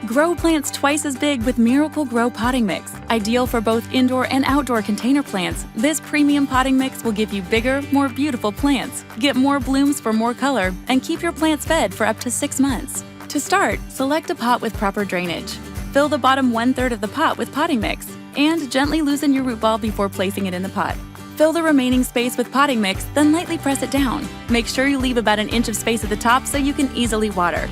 Grow plants twice as big with Miracle Grow Potting Mix. Ideal for both indoor and outdoor container plants, this premium potting mix will give you bigger, more beautiful plants. Get more blooms for more color and keep your plants fed for up to 6 months. To start, select a pot with proper drainage. Fill the bottom 1/3 of the pot with potting mix and gently loosen your root ball before placing it in the pot. Fill the remaining space with potting mix, then lightly press it down. Make sure you leave about an inch of space at the top so you can easily water.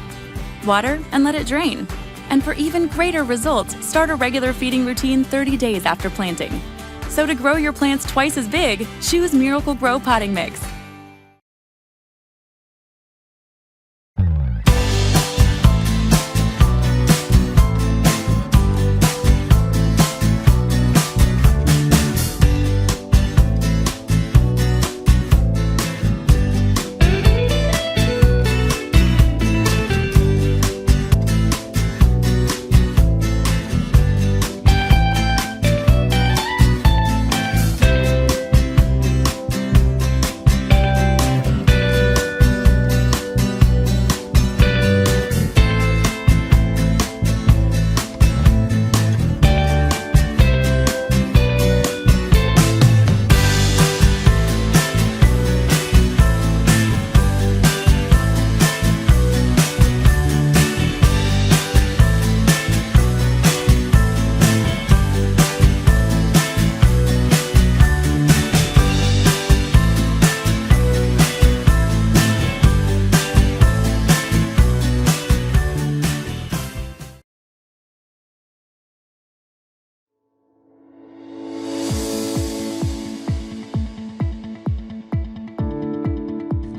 Water and let it drain. And for even greater results, start a regular feeding routine 30 days after planting. So to grow your plants twice as big, choose Miracle Grow Potting Mix.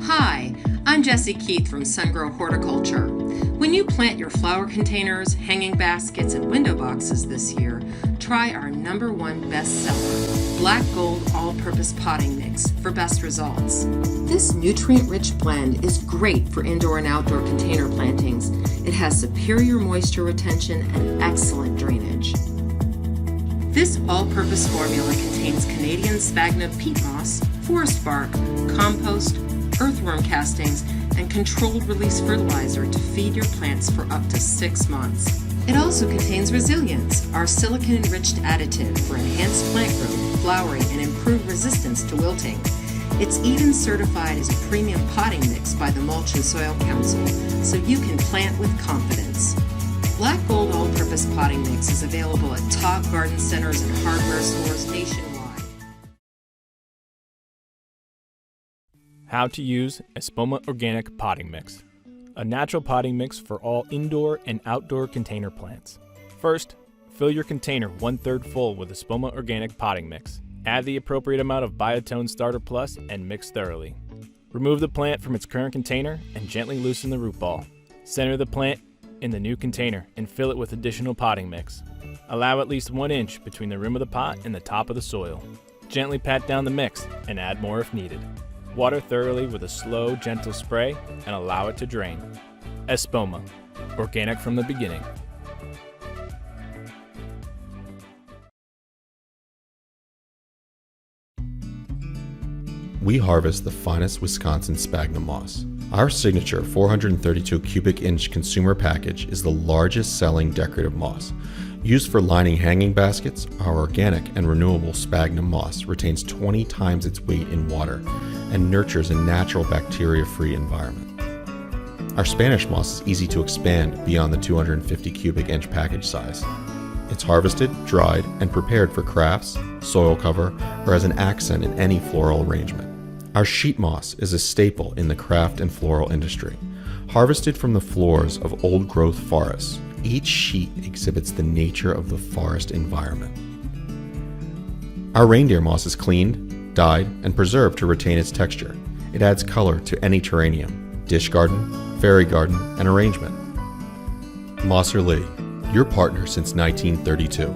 Hi, I'm Jessie Keith from Sungrow Horticulture. When you plant your flower containers, hanging baskets, and window boxes this year, try our #1 bestseller, Black Gold All-Purpose Potting Mix for best results. This nutrient-rich blend is great for indoor and outdoor container plantings. It has superior moisture retention and excellent drainage. This all-purpose formula contains Canadian sphagnum peat moss, forest bark, compost, earthworm castings, and controlled release fertilizer to feed your plants for up to 6 months. It also contains Resilience, our silicon-enriched additive for enhanced plant growth, flowering, and improved resistance to wilting. It's even certified as a premium potting mix by the Mulch and Soil Council, so you can plant with confidence. Black Gold All-Purpose Potting Mix is available at top garden centers and hardware stores nationwide. How to use Espoma Organic Potting Mix. A natural potting mix for all indoor and outdoor container plants. First, fill your container 1/3 full with Espoma Organic Potting Mix. Add the appropriate amount of Biotone Starter Plus and mix thoroughly. Remove the plant from its current container and gently loosen the root ball. Center the plant in the new container and fill it with additional potting mix. Allow at least 1 inch between the rim of the pot and the top of the soil. Gently pat down the mix and add more if needed. Water thoroughly with a slow, gentle spray and allow it to drain. Espoma, organic from the beginning. We harvest the finest Wisconsin sphagnum moss. Our signature 432 cubic inch consumer package is the largest selling decorative moss. Used for lining hanging baskets, our organic and renewable sphagnum moss retains 20 times its weight in water and nurtures a natural bacteria-free environment. Our Spanish moss is easy to expand beyond the 250 cubic inch package size. It's harvested, dried, and prepared for crafts, soil cover, or as an accent in any floral arrangement. Our sheet moss is a staple in the craft and floral industry. Harvested from the floors of old-growth forests, each sheet exhibits the nature of the forest environment. Our reindeer moss is cleaned, dyed, and preserved to retain its texture. It adds color to any terrarium, dish garden, fairy garden, and arrangement. Moss Lee, your partner since 1932.